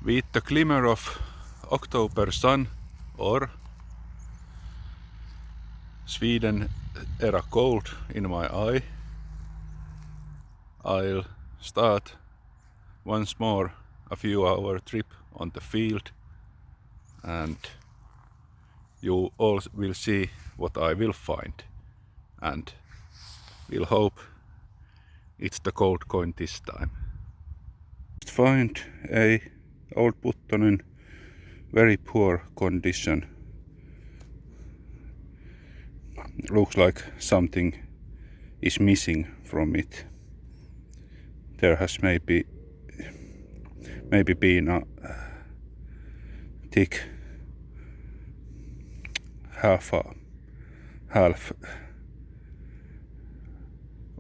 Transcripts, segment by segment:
With the glimmer of October sun or Sweden era cold in my eye, I'll start once more a few hour trip on the field, and you all will see what I will find, and we'll hope it's the gold coin this time. Find a old button in very poor condition. Looks like something is missing from it. There has maybe been a thick half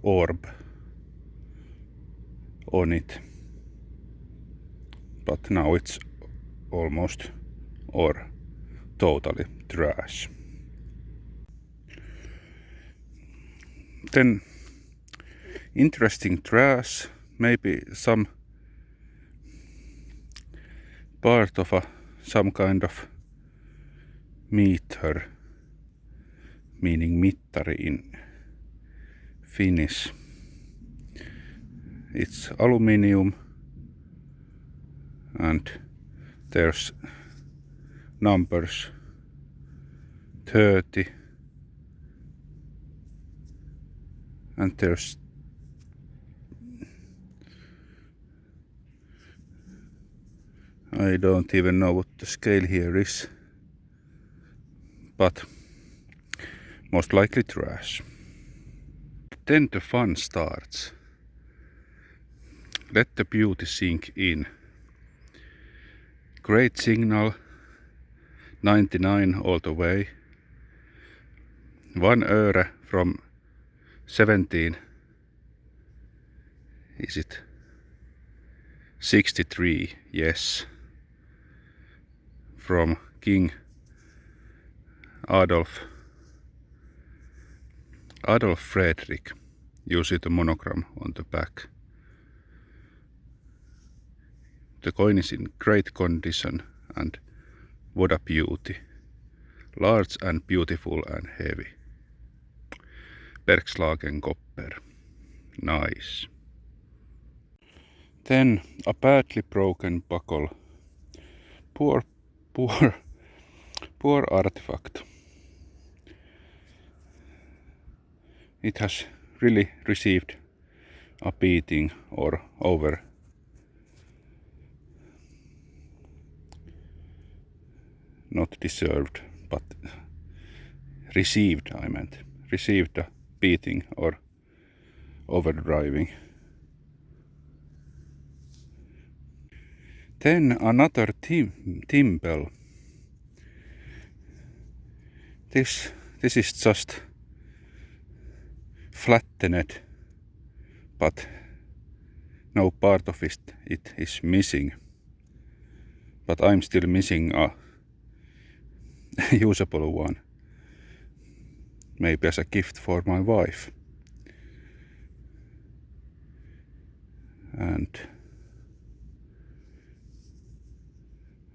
orb on it, but now it's almost or totally trash. Then interesting trash, maybe some part of some kind of meter, meaning mittari in Finnish. It's aluminium and there's numbers 30 and there's I don't even know what the scale here is, but most likely trash. Then the fun starts. Let the beauty sink in. Great signal, 99 all the way. 1 öre from 17. Is it 63? Yes. From King Adolf Frederick. You see the monogram on the back. The coin is in great condition, and what a beauty. Large and beautiful and heavy. Bergslagen copper. Nice. Then a badly broken buckle. Poor artifact. It has really received a beating or over. Not deserved, but received, I meant. Received a beating or overdriving. Then another timbel. This is just flattened, but no part of it is missing. But I'm still missing a usable one. Maybe as a gift for my wife. And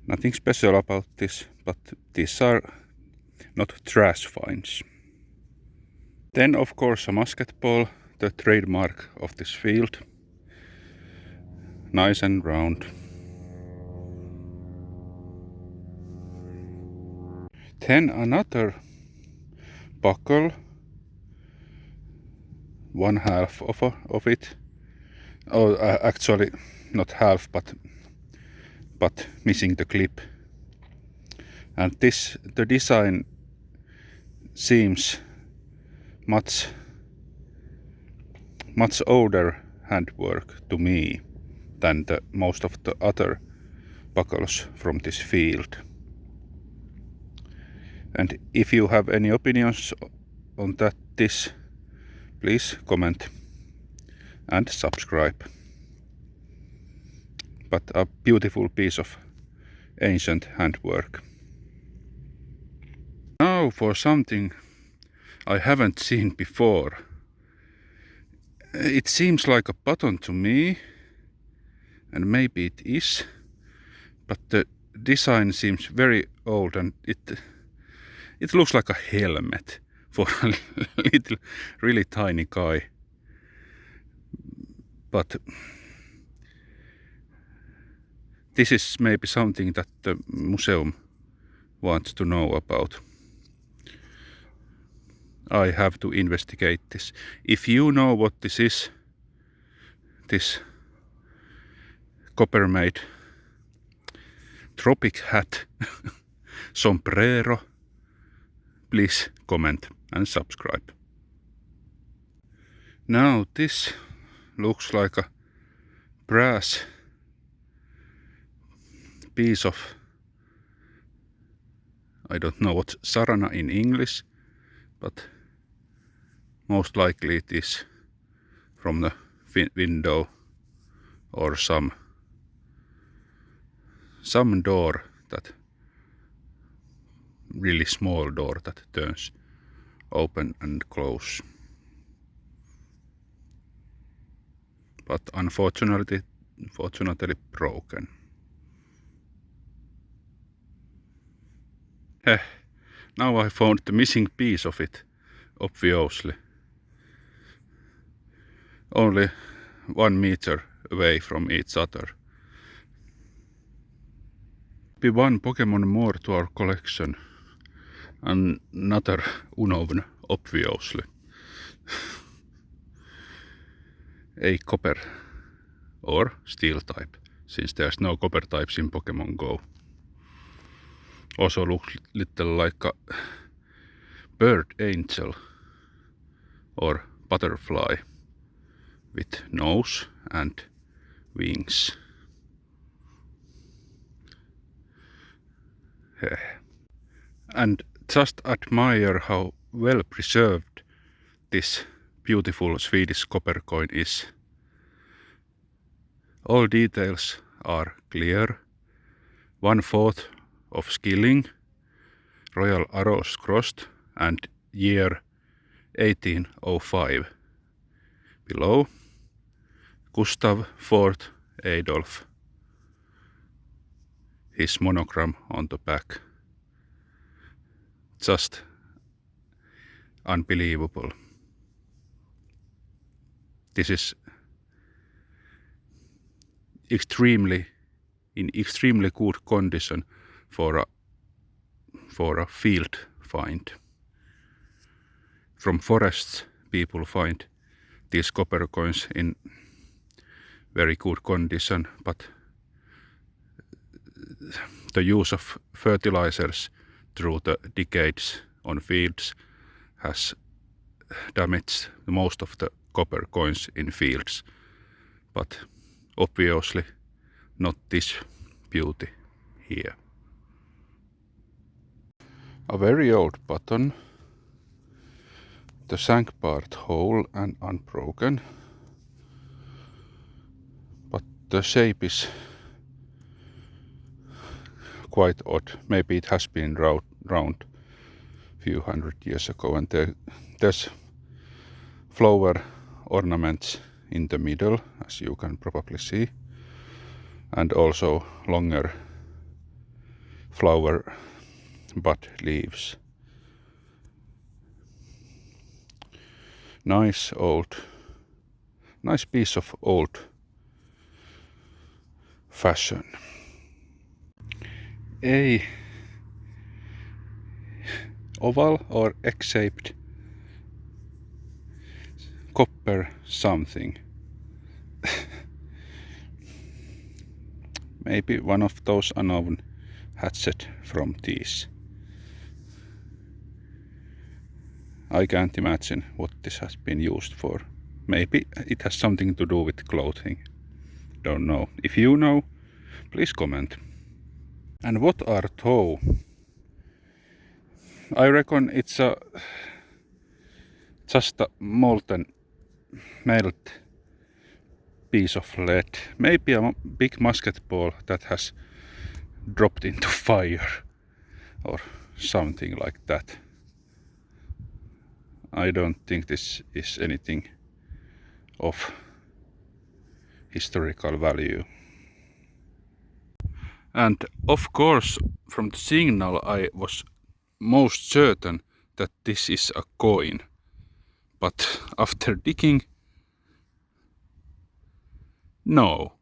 nothing special about this, but these are not trash finds. Then of course a musket ball, the trademark of this field. Nice and round. Then another buckle, 1/2 of it. Oh, actually not half, but missing the clip. And the design seems much older handwork to me than most of the other buckles from this field. And if you have any opinions on this, please comment and subscribe. But a beautiful piece of ancient handwork. Now for something I haven't seen before. It seems like a button to me, and maybe it is, but the design seems very old, and it looks like a helmet for a little, really tiny guy. But this is maybe something that the museum wants to know about. I have to investigate this. If you know what this is, this copper-made tropic hat, sombrero, please comment and subscribe. Now this looks like a brass piece of, I don't know what sarana in English, but most likely it is from the window or some door, that really small door that turns open and close. But unfortunately broken. Now I found the missing piece of it, obviously. Only 1 meter away from each other. Be one Pokemon more to our collection. Another unknown, obviously. A copper or steel type, since there's no copper types in Pokemon Go. Also looks little like a bird angel or butterfly with nose and wings. And just admire how well preserved this beautiful Swedish copper coin is. All details are clear. 1/4 of skilling, royal arrows crossed, and year 1805. Below, Gustav IV Adolf. His monogram on the back. Just unbelievable. This is in extremely good condition for a field find. From forests, people find these copper coins in very good condition, but the use of fertilizers through the decades on fields has damaged most of the copper coins in fields, but obviously not this beauty here. A very old button, the shank part whole and unbroken, but the shape is quite odd. Maybe it has been round few hundred years ago, and there's flower ornaments in the middle, as you can probably see, and also longer flower bud leaves. Nice piece of old fashion. A oval or egg-shaped copper something. Maybe one of those unknown hatchet from these. I can't imagine what this has been used for. Maybe it has something to do with clothing. Don't know. If you know, please comment. And what are toe? I reckon it's just a melt piece of lead. Maybe a big musket ball that has dropped into fire or something like that. I don't think this is anything of historical value. And of course, from the signal I was most certain that this is a coin. But after digging, no.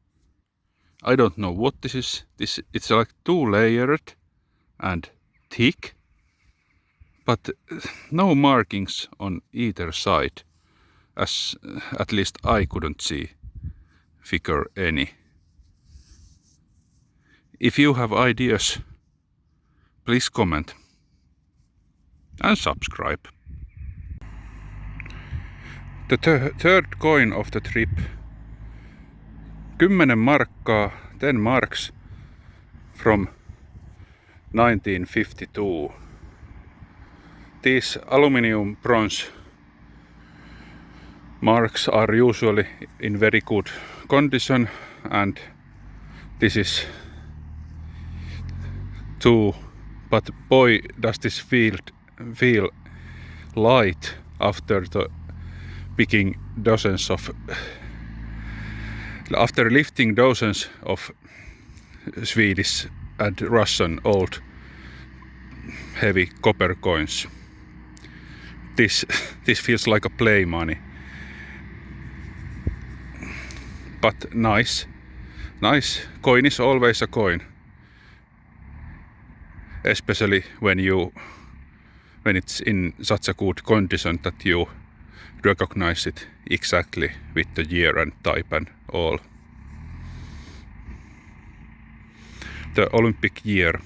I don't know what this is. It's like 2-layered and thick, but no markings on either side, as at least I couldn't figure any. If you have ideas, please comment and subscribe. The third coin of the trip, 10 markkaa, 10 marks from 1952. These aluminium bronze marks are usually in very good condition, and this is 2, but boy does this feel light after lifting dozens of Swedish and Russian old heavy copper coins. This feels like a play money, but nice. Coin is always a coin, especially when it's in such a good condition that you recognize it exactly with the year and type and all. The Olympic year,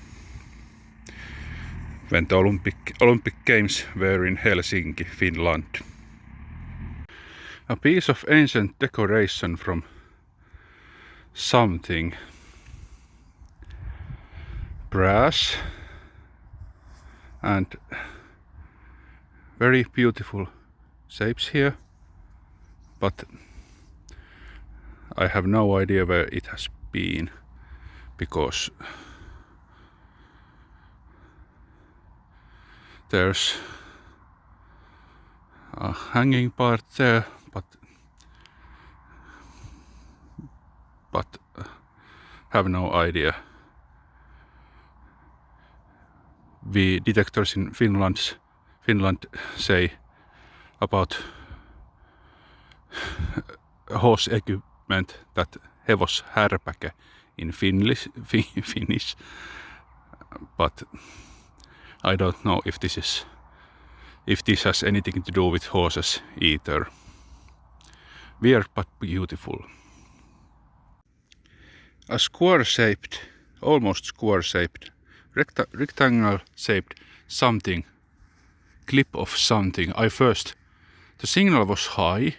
when the Olympic Games were in Helsinki, Finland. A piece of ancient decoration from something. Brass and very beautiful shapes here, but I have no idea where it has been, because there's a hanging part there, but have no idea. The detectors in Finland say about horse equipment that hevoshärpäke in Finnish, but I don't know if this has anything to do with horses either. Weird but beautiful. A almost square-shaped, rectangle-shaped something, clip of something. The signal was high.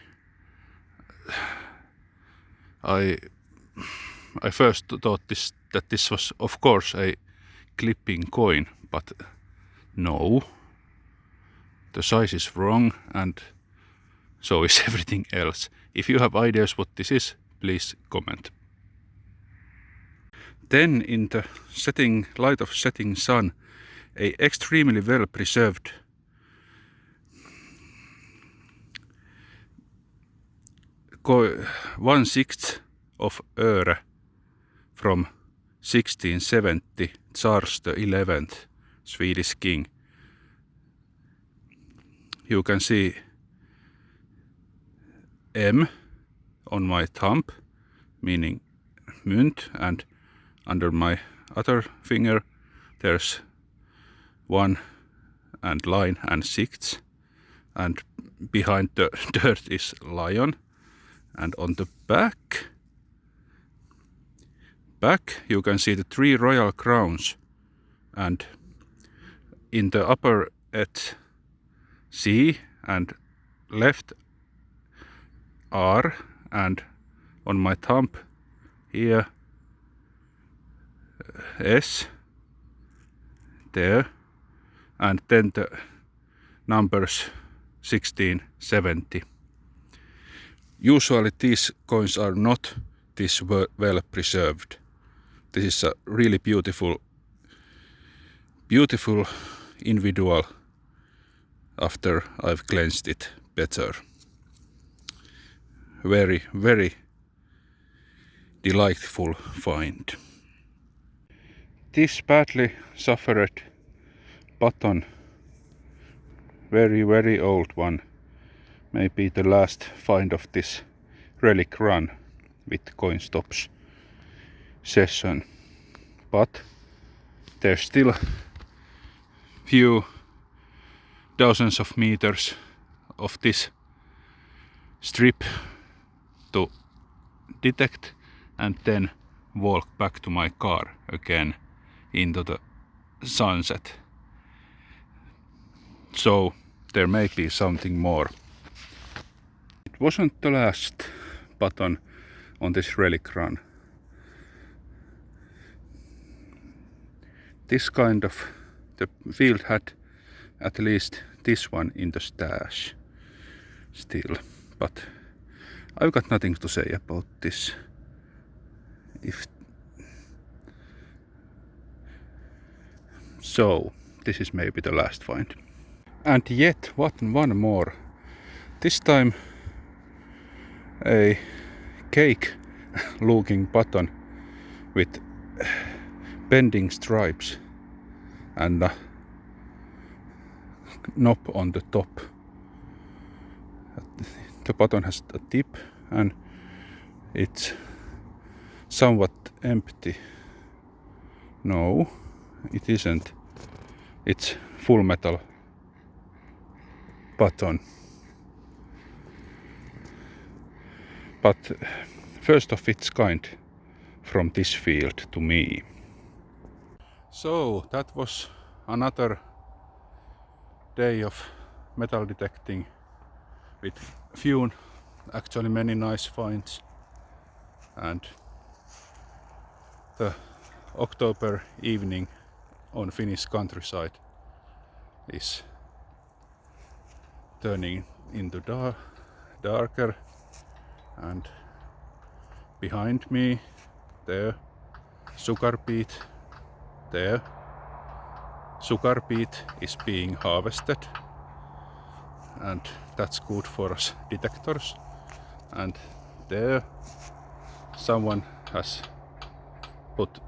I first thought that this was of course a clipping coin, but no. The size is wrong, and so is everything else. If you have ideas what this is, please comment. Then in the light of setting sun, a extremely well preserved one-sixth of öre from 1670, Charles XI, Swedish king. You can see M on my thumb, meaning mynt, and under my other finger there's 1 and line and sixth, and behind the dirt is lion, and on the back you can see the 3 royal crowns, and in the upper edge C, and left R, and on my thumb here S, there, and then the numbers 1670. Usually these coins are not this well preserved. This is a really beautiful individual after I've cleansed it better. Very delightful find. This badly suffered button, very old one, maybe the last find of this relic run with coin stops session, but there's still few dozens of meters of this strip to detect and then walk back to my car again into the sunset. So there may be something more. It wasn't the last button on this relic run. This kind of, the field had at least this one in the stash still, but I've got nothing to say about this. So this is maybe the last find. And yet one more. This time a cake looking button with bending stripes and a knob on the top. The button has a tip and it's somewhat empty. No, it isn't. It's full metal button. But first of its kind from this field to me. So that was another day of metal detecting with few, actually many nice finds, and the October evening on Finnish countryside is turning into darker, and behind me there sugar beet is being harvested, and that's good for us detectors. And there someone has put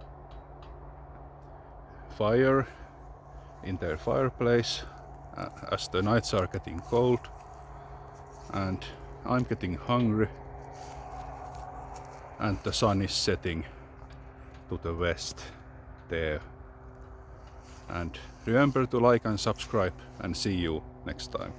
fire in their fireplace as the nights are getting cold, and I'm getting hungry, and the sun is setting to the west there. And remember to like and subscribe, and see you next time.